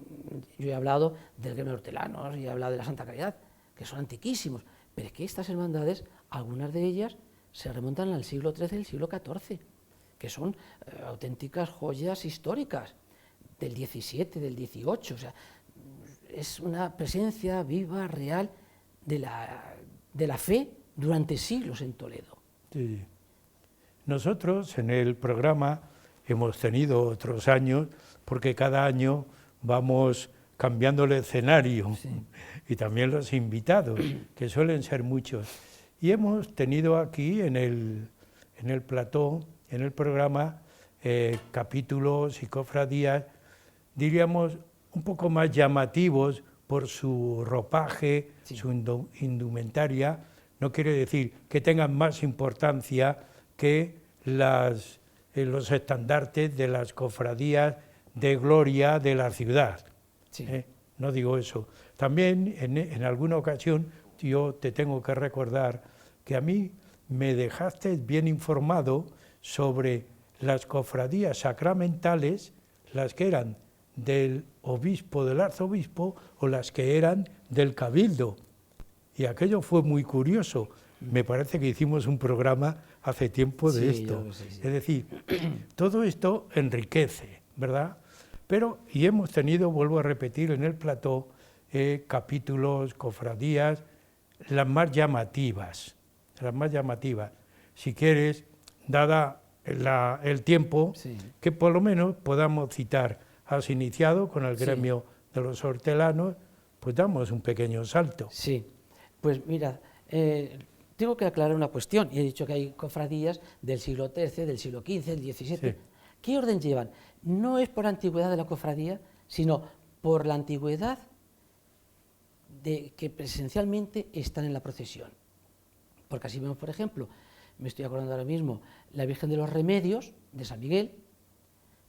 B: yo he hablado del gremio de hortelanos y he hablado de la Santa Caridad, que son antiquísimos, pero es que estas hermandades, algunas de ellas, se remontan al siglo XIII y el siglo XIV, que son auténticas joyas históricas, del XVII, del XVIII, o sea, es una presencia viva, real, de la fe durante siglos en Toledo.
A: Sí. Nosotros en el programa hemos tenido otros años, porque cada año vamos cambiando el escenario y también los invitados, que suelen ser muchos. Y hemos tenido aquí en el plató, en el programa, capítulos y cofradías, diríamos, un poco más llamativos por su ropaje, su indumentaria. No quiere decir que tengan más importancia que los estandartes de las cofradías de gloria de la ciudad. No digo eso. También en alguna ocasión yo te tengo que recordar que a mí me dejaste bien informado sobre las cofradías sacramentales, las que eran del obispo, del arzobispo, o las que eran del cabildo. Y aquello fue muy curioso. Me parece que hicimos un programa hace tiempo de esto. Es decir, todo esto enriquece, ¿verdad? Y hemos tenido, vuelvo a repetir, en el plató, capítulos, cofradías, las más llamativas. Si quieres, dada el tiempo, que por lo menos podamos citar. Has iniciado con el gremio de los hortelanos, pues damos un pequeño salto.
B: Sí, pues mira, tengo que aclarar una cuestión, y he dicho que hay cofradías del siglo XIII, del siglo XV, del XVII. ¿Qué orden llevan? No es por antigüedad de la cofradía, sino por la antigüedad de que presencialmente están en la procesión. Porque así vemos, por ejemplo, me estoy acordando ahora mismo, la Virgen de los Remedios, de San Miguel,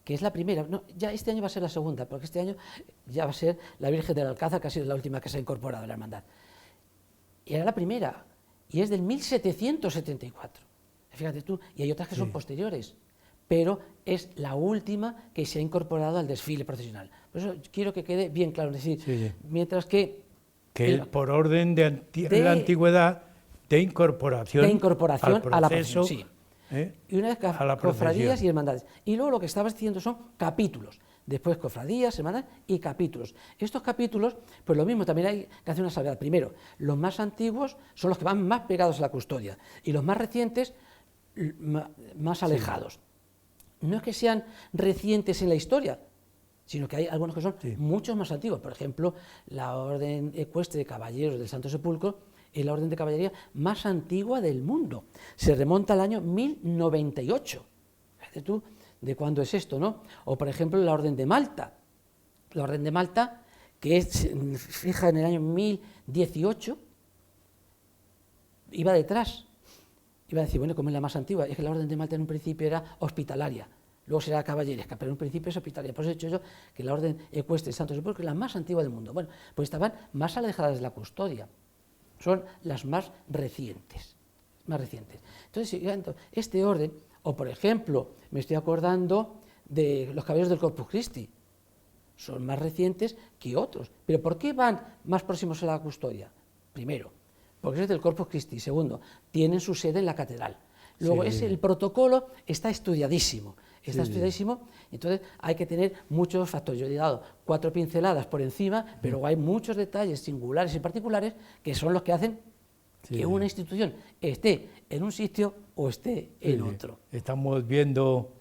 B: que es la primera, no, ya este año va a ser la segunda, porque este año ya va a ser la Virgen del Alcázar, que ha sido la última que se ha incorporado a la hermandad. Y era la primera, y es del 1774. Fíjate tú, y hay otras que son posteriores, pero es la última que se ha incorporado al desfile procesional. Por eso quiero que quede bien claro, es decir, mientras que...
A: por orden de la antigüedad, de incorporación
B: al proceso,
A: a la procesión,
B: Y una vez
A: a la
B: cofradías
A: procesión.
B: y hermandades. Y luego lo que estabas diciendo son capítulos. Después cofradías, hermandades y capítulos. Estos capítulos, pues lo mismo, también hay que hacer una salvedad. Primero, los más antiguos son los que van más pegados a la custodia y los más recientes más alejados. No es que sean recientes en la historia, sino que hay algunos que son muchos más antiguos. Por ejemplo, la Orden Ecuestre de Caballeros del Santo Sepulcro es la orden de caballería más antigua del mundo. Se remonta al año 1098. Fíjate tú de cuándo es esto, ¿no? O, por ejemplo, la Orden de Malta. La Orden de Malta, que es fija en el año 1018, iba detrás. Iba a decir, bueno, ¿cómo es la más antigua? Es que la Orden de Malta en un principio era hospitalaria, luego será caballeresca, pero en un principio es hospitalaria. Por eso he dicho yo que la Orden Ecuestre del Santo Sepulcro es la más antigua del mundo. Bueno, pues estaban más alejadas de la custodia. Son las más recientes. Entonces, este orden, o por ejemplo, me estoy acordando de los caballeros del Corpus Christi, son más recientes que otros. ¿Pero por qué van más próximos a la custodia? Primero, porque es del Corpus Christi. Segundo, tienen su sede en la catedral. Luego, el protocolo está estudiadísimo. Entonces hay que tener muchos factores. Yo he dado 4 pinceladas por encima, pero hay muchos detalles singulares y particulares que son los que hacen que una institución esté en un sitio o esté en otro.
A: Estamos viendo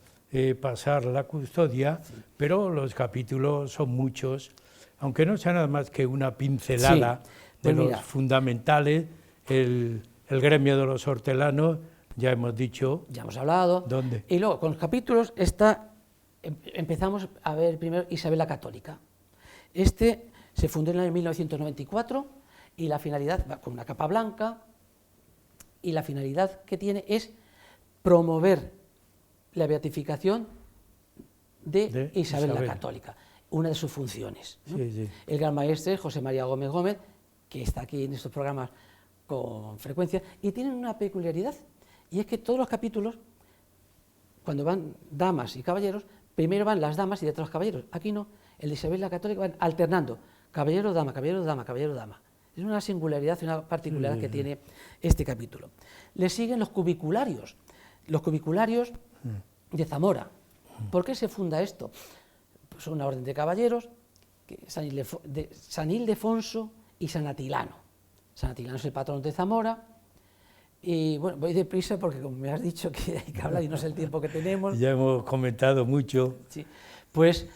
A: pasar la custodia, pero los capítulos son muchos, aunque no sea nada más que una pincelada de los fundamentales. El gremio de los hortelanos, ya hemos dicho.
B: Ya hemos hablado.
A: ¿Dónde?
B: Y luego, con los capítulos, empezamos a ver primero Isabel la Católica. Este se fundó en el año 1994 y la finalidad, va con una capa blanca, y la finalidad que tiene es promover la beatificación de Isabel la Católica, una de sus funciones, ¿no? El gran maestre José María Gómez Gómez, que está aquí en estos programas con frecuencia, y tienen una peculiaridad. Y es que todos los capítulos, cuando van damas y caballeros, primero van las damas y detrás los caballeros. Aquí no, el de Isabel la Católica van alternando, caballero, dama, caballero, dama, caballero, dama. Es una singularidad, una particularidad que tiene este capítulo. Le siguen los cubicularios de Zamora. ¿Por qué se funda esto? Pues son una orden de caballeros, San Ildefonso y San Atilano. San Atilano es el patrón de Zamora. Y bueno, voy deprisa porque como me has dicho que hay que hablar y no sé el tiempo que tenemos.
A: Ya hemos comentado mucho.
B: Sí. Pues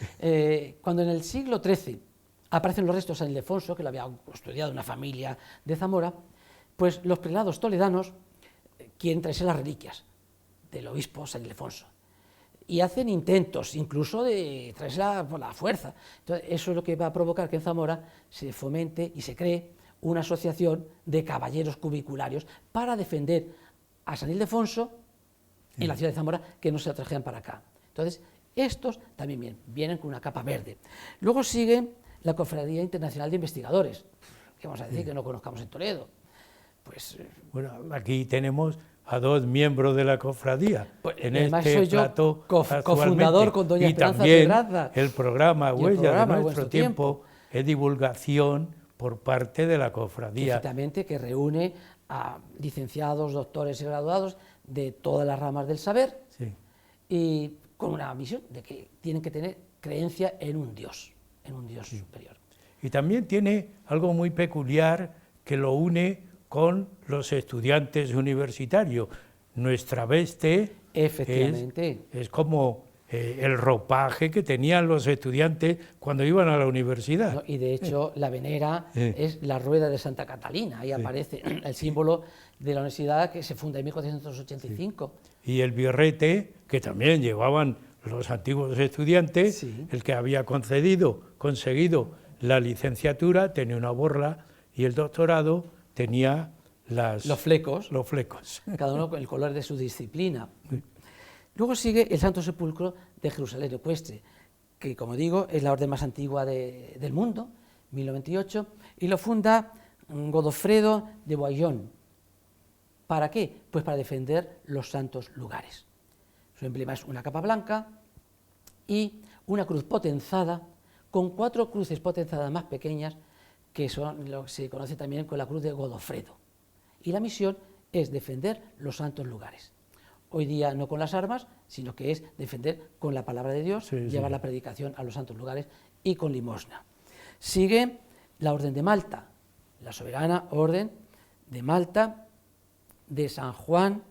B: cuando en el siglo XIII aparecen los restos de San Ildefonso, que lo había custodiado una familia de Zamora, pues los prelados toledanos quieren traerse las reliquias del obispo San Ildefonso. Y hacen intentos, incluso de traérsela por la fuerza. Entonces, eso es lo que va a provocar que en Zamora se fomente y se cree una asociación de caballeros cubicularios para defender a San Ildefonso en la ciudad de Zamora, que no se lo trajeran para acá. Entonces, estos también vienen con una capa verde. Luego sigue la Cofradía Internacional de Investigadores, que vamos a decir que no conozcamos en Toledo. Pues,
A: bueno, aquí tenemos a 2 miembros de la cofradía,
B: pues,
A: en este plato
B: cofundador con doña Esperanza
A: también
B: Pedraza.
A: El programa Huellas de Nuestro Tiempo es divulgación por parte de la cofradía.
B: Exactamente, que reúne a licenciados, doctores y graduados de todas las ramas del saber, y con una misión de que tienen que tener creencia en un Dios superior.
A: Y también tiene algo muy peculiar que lo une con los estudiantes universitarios. Nuestra veste es como el ropaje que tenían los estudiantes cuando iban a la universidad.
B: No, y de hecho la venera es la rueda de Santa Catalina, ahí aparece el símbolo de la universidad que se funda en 1485.
A: Y el birrete, que también llevaban los antiguos estudiantes, el que había conseguido la licenciatura tenía una borla y el doctorado tenía los flecos.
B: Cada uno con el color de su disciplina. Luego sigue el Santo Sepulcro de Jerusalén Ecuestre, que como digo es la orden más antigua del mundo, 1098, y lo funda Godofredo de Boillón. ¿Para qué? Pues para defender los santos lugares. Su emblema es una capa blanca y una cruz potenzada, con 4 cruces potenzadas más pequeñas, que son lo que se conoce también con la cruz de Godofredo. Y la misión es defender los santos lugares. hoy día no con las armas, sino que es defender con la palabra de Dios, llevar la predicación a los santos lugares y con limosna. Sigue la Orden de Malta, la soberana Orden de Malta, de San Juan,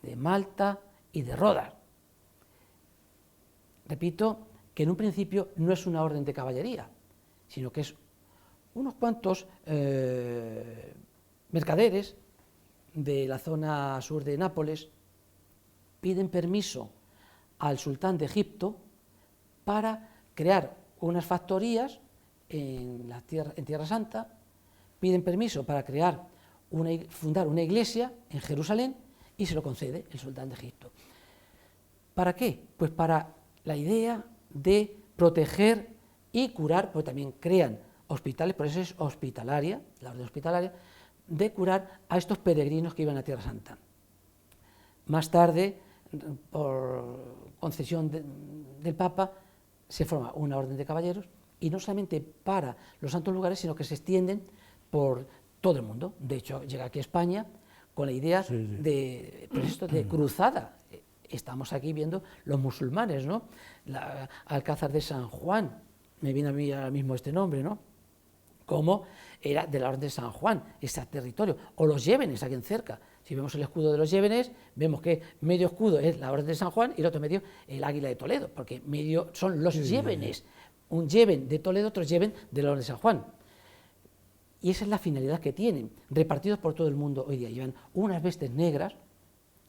B: de Malta y de Rodas. Repito que en un principio no es una orden de caballería, sino que es unos cuantos mercaderes de la zona sur de Nápoles piden permiso al sultán de Egipto para crear unas factorías en Tierra Santa, piden permiso para fundar una iglesia en Jerusalén y se lo concede el sultán de Egipto. ¿Para qué? Pues para la idea de proteger y curar, porque también crean hospitales, por eso es hospitalaria, la orden hospitalaria, de curar a estos peregrinos que iban a Tierra Santa. Más tarde, por concesión del Papa, se forma una orden de caballeros, y no solamente para los santos lugares, sino que se extienden por todo el mundo. De hecho, llega aquí a España con la idea de cruzada. Estamos aquí viendo los musulmanes, ¿no? Alcázar de San Juan, me viene a mí ahora mismo este nombre, ¿no? Como era de la Orden de San Juan, ese territorio, o los yévenes, aquí en cerca. Si vemos el escudo de los yévenes, vemos que medio escudo es la Orden de San Juan y el otro medio el águila de Toledo, porque medio son los yévenes. Un yéven de Toledo, otro yéven de la Orden de San Juan. Y esa es la finalidad que tienen, repartidos por todo el mundo hoy día. Llevan unas vestes negras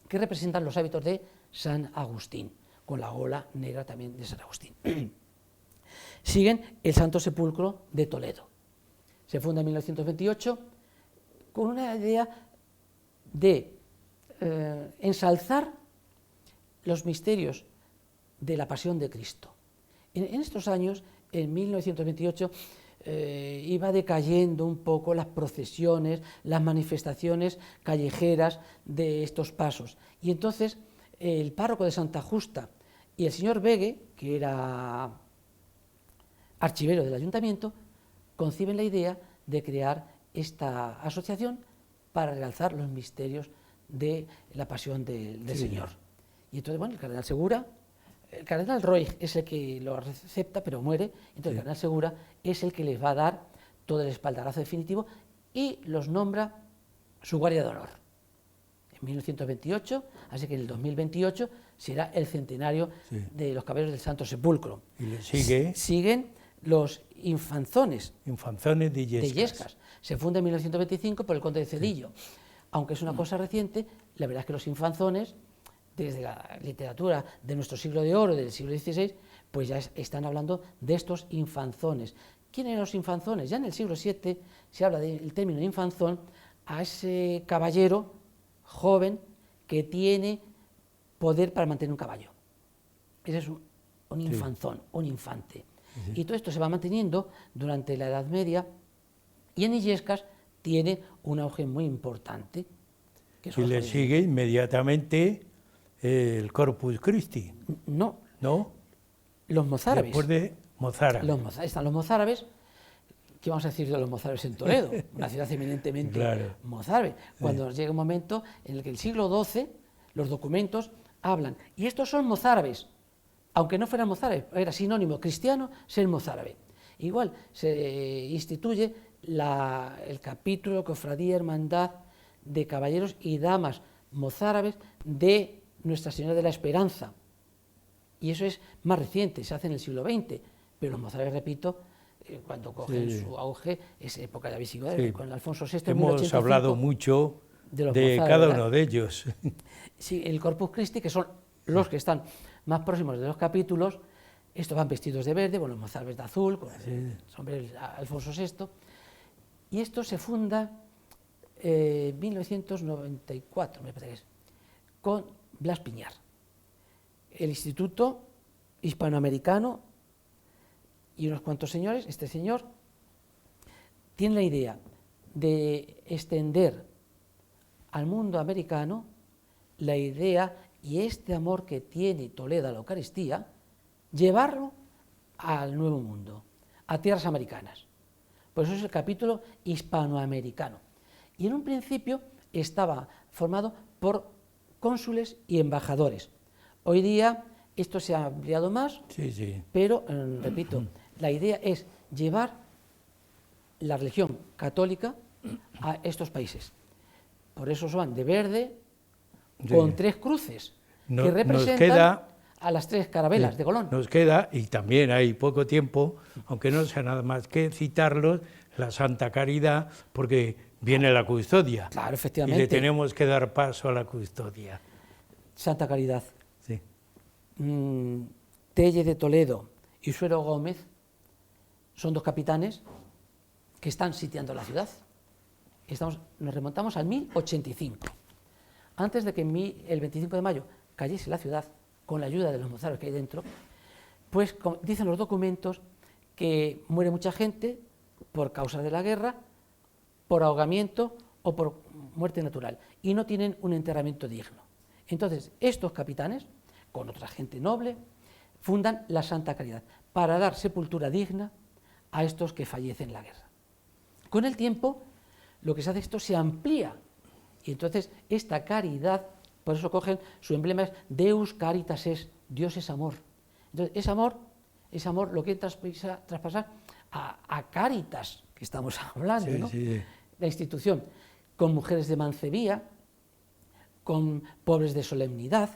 B: que representan los hábitos de San Agustín, con la gola negra también de San Agustín. Siguen el Santo Sepulcro de Toledo. Se funda en 1928 con una idea de ensalzar los misterios de la pasión de Cristo. En estos años, en 1928, iba decayendo un poco las procesiones, las manifestaciones callejeras de estos pasos. Y entonces el párroco de Santa Justa y el señor Begue, que era archivero del ayuntamiento, conciben la idea de crear esta asociación para realzar los misterios de la pasión del Señor. Y entonces, bueno, el cardenal Segura, el cardenal Roig es el que lo acepta, pero muere, entonces el cardenal Segura es el que les va a dar todo el espaldarazo definitivo y los nombra su guardia de honor. En 1928, así que en el 2028 será el centenario de los caballeros del Santo Sepulcro.
A: Y le
B: siguen los infanzones.
A: Infanzones de Illescas.
B: De Illescas. Se funda en 1925 por el conde de Cedillo. Aunque es una cosa reciente, la verdad es que los infanzones, desde la literatura de nuestro siglo de oro, del siglo XVI, pues ya están hablando de estos infanzones. ¿Quién eran los infanzones? Ya en el siglo VII se habla del término infanzón a ese caballero joven que tiene poder para mantener un caballo. Ese es un infanzón, un infante. Y todo esto se va manteniendo durante la Edad Media y en Illescas tiene un auge muy importante.
A: Y le sigue inmediatamente el Corpus Christi.
B: No.
A: ¿No?
B: Los mozárabes.
A: Después de mozárabes.
B: Están los mozárabes. ¿Qué vamos a decir de los mozárabes en Toledo? Una ciudad eminentemente mozárabe. Cuando llega un momento en el que el siglo XII los documentos hablan, y estos son mozárabes, aunque no fueran mozárabes, era sinónimo cristiano ser mozárabe. Igual se instituye el capítulo Cofradía Hermandad de Caballeros y Damas Mozárabes de Nuestra Señora de la Esperanza. Y eso es más reciente, se hace en el siglo XX, pero los mozárabes, repito, cuando cogen su auge, es época de la visigoda, con Alfonso VI.
A: Hemos hablado mucho de cada uno de ellos.
B: Sí, el Corpus Christi, que son los que están más próximos de los capítulos, estos van vestidos de verde, bueno, los mozárabes de azul, con el sombrero de Alfonso VI, y esto se funda en 1994, me parece que es, con Blas Piñar. El Instituto Hispanoamericano y unos cuantos señores, este señor, tiene la idea de extender al mundo americano la idea y este amor que tiene Toledo a la Eucaristía, llevarlo al Nuevo Mundo, a tierras americanas. Por eso es el capítulo hispanoamericano. Y en un principio estaba formado por cónsules y embajadores. Hoy día esto se ha ampliado más,
A: sí.
B: pero, repito, la idea es llevar la religión católica a estos países. Por eso van de verde, con 3 cruces, que representan a las 3 carabelas de Colón.
A: Nos queda, y también hay poco tiempo, aunque no sea nada más que citarlos, la Santa Caridad, porque viene la custodia.
B: Claro, efectivamente.
A: Y le tenemos que dar paso a la custodia.
B: Santa Caridad.
A: Sí.
B: Telle de Toledo y Suero Gómez son 2 capitanes que están sitiando la ciudad. Nos remontamos al 1085. Antes de que el 25 de mayo cayese la ciudad, con la ayuda de los mozárabes que hay dentro, pues dicen los documentos que muere mucha gente por causa de la guerra, por ahogamiento o por muerte natural, y no tienen un enterramiento digno. Entonces, estos capitanes, con otra gente noble, fundan la Santa Caridad para dar sepultura digna a estos que fallecen en la guerra. Con el tiempo, lo que se hace esto se amplía, y entonces esta caridad, por eso cogen, su emblema es Deus Caritas es, Dios es amor. Entonces, ese amor lo que traspasar a Caritas, que estamos hablando,
A: sí,
B: ¿no?
A: Sí.
B: La institución, con mujeres de mancebía, con pobres de solemnidad,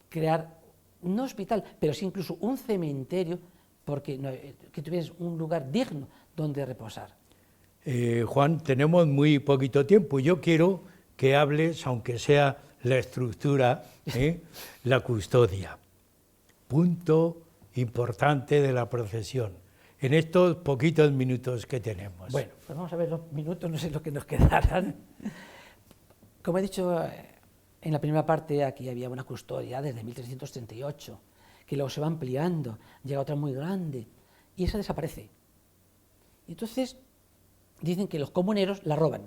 B: crear un hospital, pero sí incluso un cementerio, porque que tuvieras un lugar digno donde reposar.
A: Juan, tenemos muy poquito tiempo. Yo quiero que hables, aunque sea la estructura, la custodia. Punto importante de la procesión, en estos poquitos minutos que tenemos.
B: Bueno, pues vamos a ver los minutos, no sé lo que nos quedarán. Como he dicho en la primera parte, aquí había una custodia desde 1338, que luego se va ampliando, llega otra muy grande, y esa desaparece. Y entonces dicen que los comuneros la roban.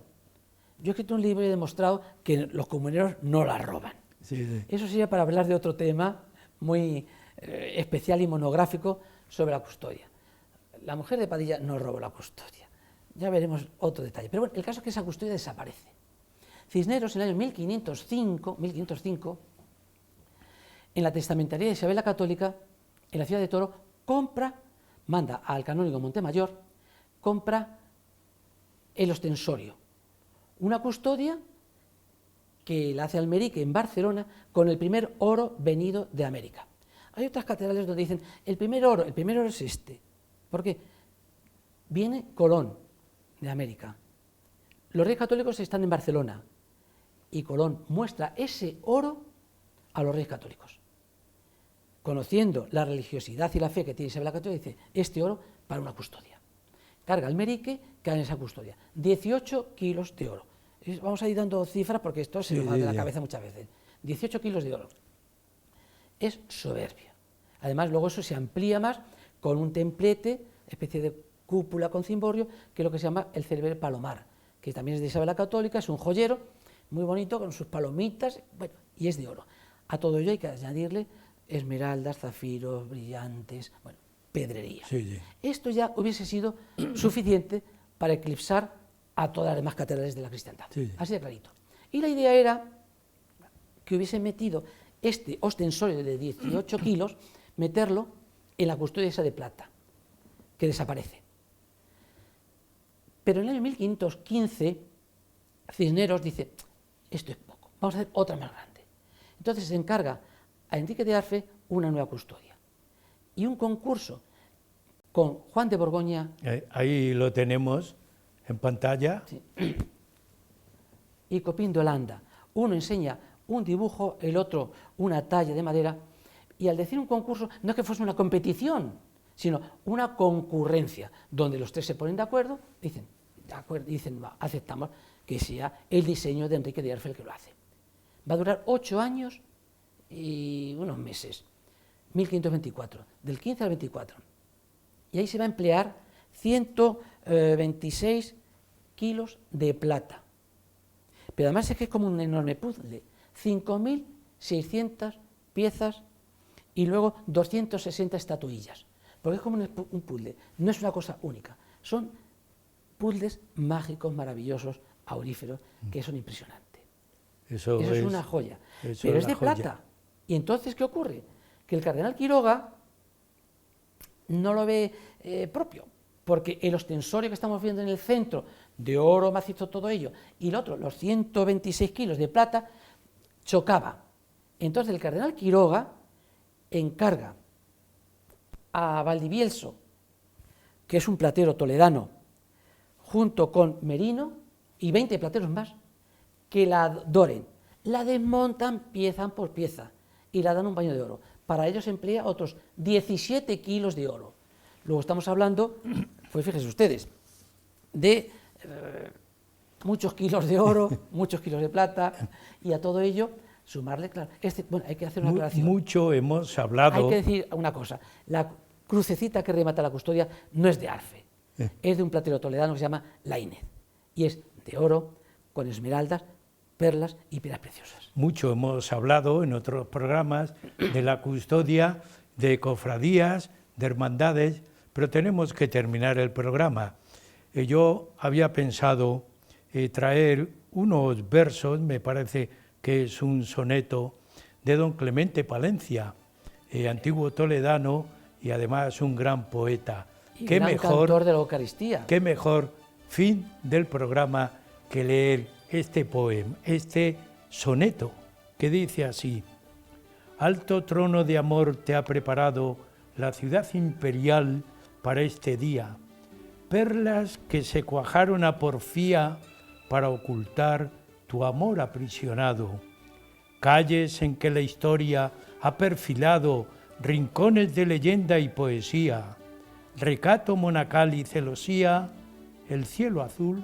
B: Yo he escrito un libro y he demostrado que los comuneros no la roban.
A: Sí.
B: Eso sería para hablar de otro tema muy especial y monográfico sobre la custodia. La mujer de Padilla no robó la custodia. Ya veremos otro detalle. Pero bueno, el caso es que esa custodia desaparece. Cisneros, en el año 1505, en la testamentaría de Isabel la Católica, en la ciudad de Toro, manda al canónigo Montemayor, compra el ostensorio, una custodia que la hace Almerique en Barcelona con el primer oro venido de América. Hay otras catedrales donde dicen, el primer oro es este. ¿Por qué? Viene Colón de América. Los reyes católicos están en Barcelona y Colón muestra ese oro a los reyes católicos. Conociendo la religiosidad y la fe que tiene Isabel la Católica, dice, este oro para una custodia. Carga Almerique, cae en esa custodia. 18 kilos de oro. Vamos a ir dando cifras porque esto se nos va de la cabeza muchas veces. 18 kilos de oro. Es soberbio. Además, luego eso se amplía más con un templete, especie de cúpula con cimborrio, que es lo que se llama el Cerver Palomar, que también es de Isabel la Católica, es un joyero muy bonito con sus palomitas, bueno, y es de oro. A todo ello hay que añadirle esmeraldas, zafiros, brillantes, bueno, pedrería. Esto ya hubiese sido suficiente para eclipsar a todas las demás catedrales de la cristiandad. Así de clarito. Y la idea era que hubiesen metido este ostensorio de 18 kilos, meterlo en la custodia esa de plata, que desaparece. Pero en el año 1515, Cisneros dice, esto es poco, vamos a hacer otra más grande. Entonces se encarga a Enrique de Arfe una nueva custodia. Y un concurso con Juan de Borgoña.
A: Ahí lo tenemos en pantalla.
B: Sí. Y Copín de Holanda. Uno enseña un dibujo, el otro una talla de madera. Y al decir un concurso, no es que fuese una competición, sino una concurrencia, donde los tres se ponen de acuerdo, dicen, aceptamos que sea el diseño de Enrique de Arfe el que lo hace. Va a durar 8 años y unos meses, 1524, del 15 al 24. Y ahí se va a emplear 126 kilos de plata. Pero además es que es como un enorme puzzle, 5.600 piezas y luego 260 estatuillas, porque es como un puzzle, no es una cosa única, son puzzles mágicos, maravillosos, auríferos, que son impresionantes.
A: Eso
B: es una joya.
A: eso
B: Pero
A: es
B: es
A: la
B: de
A: joya.
B: plata. Y entonces, ¿qué ocurre? Que el cardenal Quiroga no lo ve propio, porque el ostensorio que estamos viendo en el centro, de oro macizo todo ello, y el otro, los 126 kilos de plata, chocaba. Entonces el cardenal Quiroga encarga a Valdivielso, que es un platero toledano, junto con Merino y 20 plateros más, que la doren. La desmontan pieza por pieza y la dan un baño de oro. Para ello se emplea otros 17 kilos de oro. Luego estamos hablando, pues fíjense ustedes, de muchos kilos de oro, muchos kilos de plata, y a todo ello sumarle, claro, bueno, hay que hacer una aclaración.
A: Mucho hemos hablado.
B: Hay que decir una cosa, la crucecita que remata la custodia no es de Arfe, es de un platero toledano que se llama Laínez, y es de oro, con esmeraldas, perlas y piedras preciosas.
A: Mucho hemos hablado en otros programas de la custodia, de cofradías, de hermandades, pero tenemos que terminar el programa. Yo había pensado traer unos versos, me parece que es un soneto de don Clemente Palencia, antiguo toledano y además un gran poeta.
B: Y gran cantor de la Eucaristía.
A: Qué mejor fin del programa que leer este poema, este soneto, que dice así: alto trono de amor te ha preparado la ciudad imperial para este día, perlas que se cuajaron a porfía para ocultar tu amor aprisionado, calles en que la historia ha perfilado rincones de leyenda y poesía, recato monacal y celosía, el cielo azul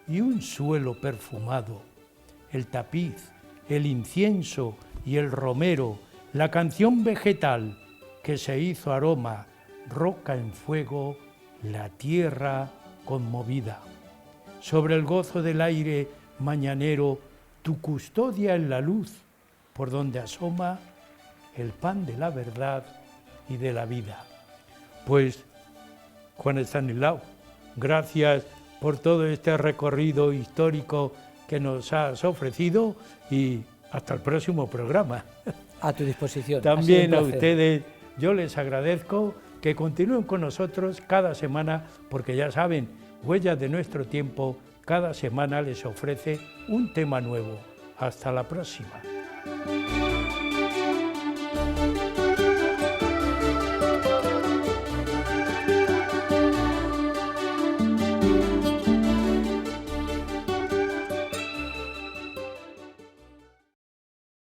A: y un suelo perfumado, el tapiz, el incienso y el romero, la canción vegetal que se hizo aroma, roca en fuego, la tierra conmovida. Sobre el gozo del aire mañanero, tu custodia en la luz, por donde asoma el pan de la verdad y de la vida. Pues, Juan Estanislao, gracias por todo este recorrido histórico que nos has ofrecido y hasta el próximo programa.
B: A tu disposición.
A: También a ustedes yo les agradezco que continúen con nosotros cada semana, porque ya saben, Huellas de Nuestro Tiempo cada semana les ofrece un tema nuevo. Hasta la próxima.